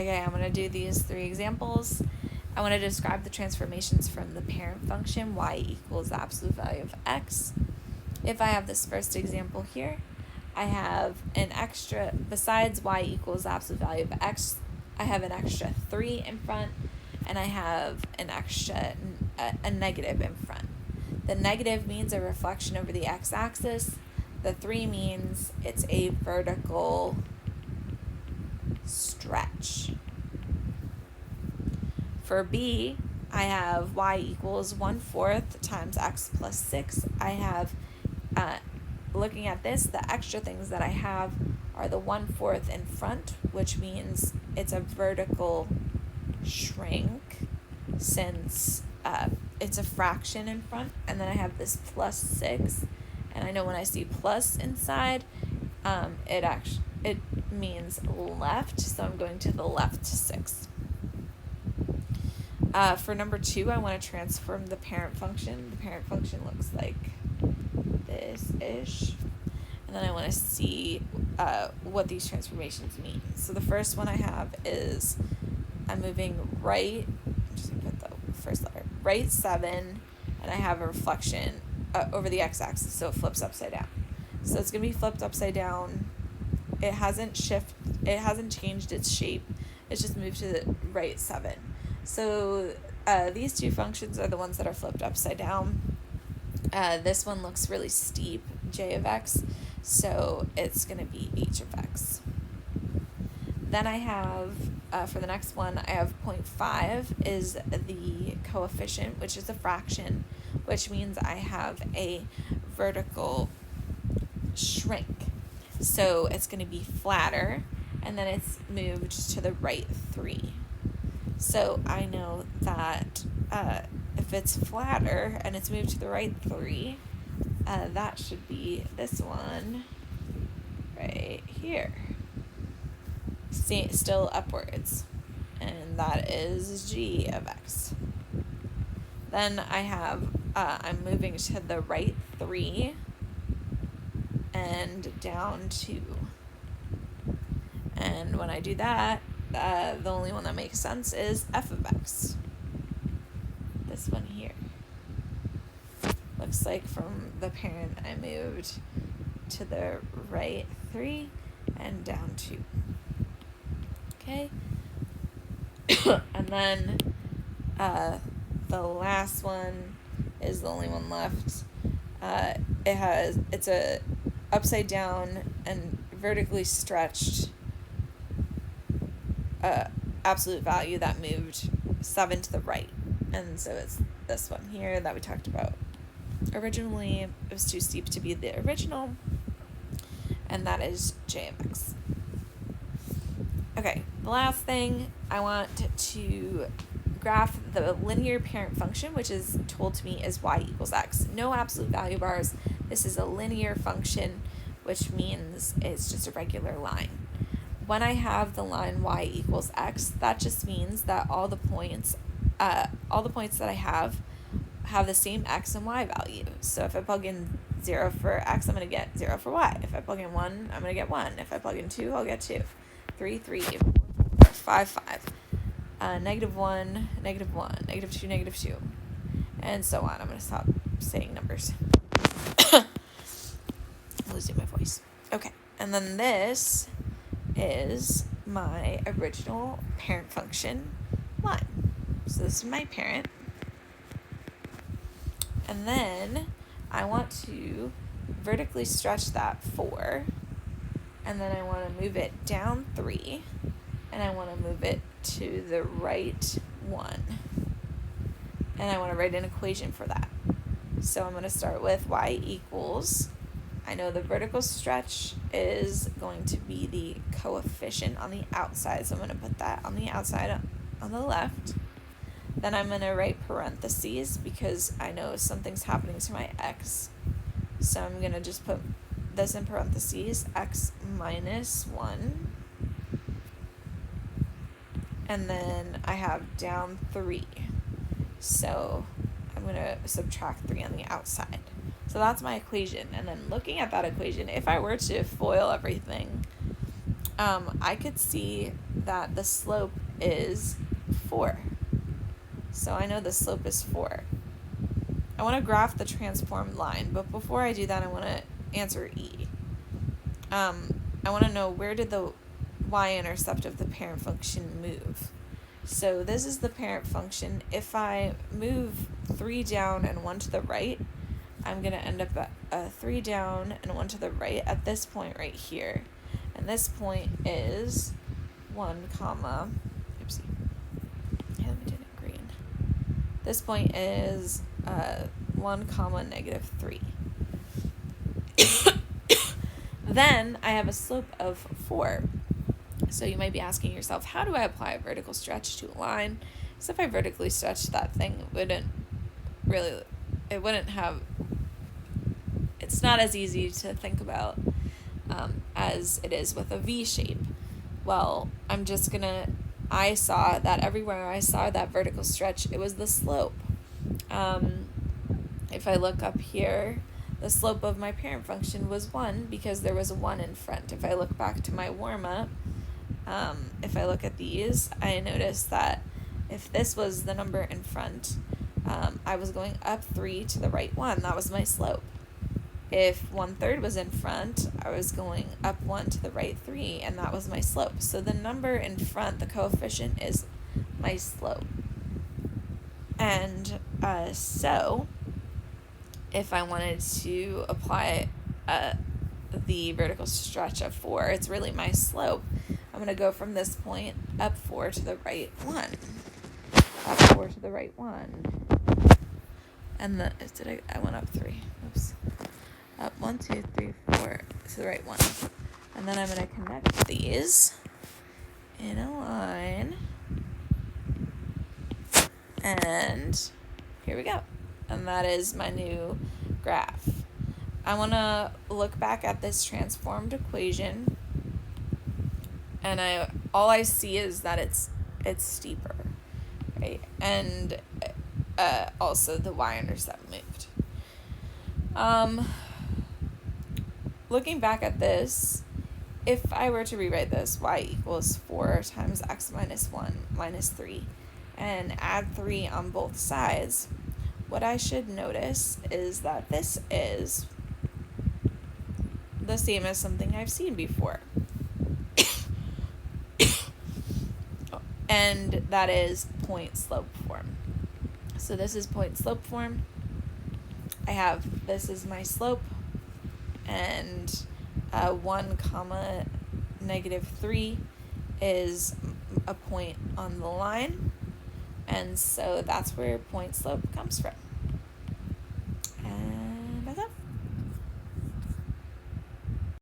Okay, I'm going to do these 3 examples. I want to describe the transformations from the parent function, y equals the absolute value of x. If I have this first example here, I have an extra, besides y equals the absolute value of x, I have an extra 3 in front, and I have an extra, a negative in front. The negative means a reflection over the x-axis. The 3 means it's a vertical stretch. For B, I have y equals 1/4 times x plus 6. I have, looking at this, the extra things that I have are the 1/4 in front, which means it's a vertical shrink since it's a fraction in front. And then I have this plus 6, and I know when I see plus inside, it means left, so I'm going to the left 6. For number 2, I want to transform the parent function. The parent function looks like this-ish. And then I want to see what these transformations mean. So the first one I have is I'm moving right, I'm just going to put the first letter, right 7, and I have a reflection over the x-axis, so it flips upside down. So it's going to be flipped upside down. It hasn't changed its shape. It's just moved to the right 7. So these 2 functions are the ones that are flipped upside down. This one looks really steep, j of x, so it's going to be h of x. Then I have, for the next one, I have 0.5 is the coefficient, which is a fraction, which means I have a vertical shrink. So it's going to be flatter, and then it's moved to the right 3. So I know that if it's flatter and it's moved to the right 3, that should be this one right here. Still upwards. And that is g of x. Then I have, I'm moving to the right 3 and down 2. And when I do that, the only one that makes sense is f of x. This one here. Looks like from the parent I moved to the right 3 and down 2. Okay? And then the last one is the only one left. It's a upside down and vertically stretched absolute value that moved 7 to the right. And so it's this one here that we talked about originally. It was too steep to be the original, and that is j of x. Okay, the last thing, I want to graph the linear parent function, which is told to me is y equals x. No absolute value bars. This is a linear function, which means it's just a regular line. When I have the line y equals x, that just means that all the points that I have the same x and y value. So if I plug in 0 for x, I'm going to get 0 for y. If I plug in 1, I'm going to get 1. If I plug in 2, I'll get 2. 3, 3, 4, 5, 5. Negative 1, negative 1, negative 2, negative 2. And so on. I'm going to stop saying numbers. I'm losing my voice. Okay. And then this is my original parent function line. So this is my parent. And then I want to vertically stretch that 4. And then I want to move it down 3. And I want to move it to the right 1. And I want to write an equation for that. So I'm going to start with y equals, I know the vertical stretch is going to be the coefficient on the outside, so I'm going to put that on the outside on the left. Then I'm going to write parentheses because I know something's happening to my x. So I'm going to just put this in parentheses, x minus 1. And then I have down 3. So I'm going to subtract 3 on the outside. So that's my equation. And then looking at that equation, if I were to FOIL everything, I could see that the slope is 4. So I know the slope is 4. I want to graph the transformed line, but before I do that, I want to answer E. I want to know, where did the y-intercept of the parent function move? So this is the parent function. If I move 3 down and 1 to the right, I'm going to end up at 3 down and 1 to the right at this point right here. And this point is 1 comma, oopsie, I haven't done it green. This point is 1 comma negative 3. Then I have a slope of 4. So you might be asking yourself, how do I apply a vertical stretch to a line? So if I vertically stretched that thing, it's not as easy to think about as it is with a V shape. Well, I saw that everywhere I saw that vertical stretch, it was the slope. If I look up here, the slope of my parent function was 1 because there was a 1 in front. If I look back to my warm-up, if I look at these, I notice that if this was the number in front, I was going up 3 to the right 1. That was my slope. If 1/3 was in front, I was going up 1 to the right 3, and that was my slope. So the number in front, the coefficient, is my slope. And so if I wanted to apply the vertical stretch of 4, it's really my slope. I'm going to go from this point up 4 to the right 1. Up 4 to the right 1. And I went up 3. Oops. Up 1, 2, 3, 4 to the right 1. And then I'm going to connect these in a line. And here we go. And that is my new graph. I want to look back at this transformed equation, and all I see is that it's steeper, right? And also the y-intercept moved. Looking back at this, if I were to rewrite this, y equals 4 times x minus 1 minus 3, and add 3 on both sides, what I should notice is that this is the same as something I've seen before. And that is point slope form. So this is point slope form. This is my slope, and 1 comma negative 3 is a point on the line, and so that's where point slope comes from.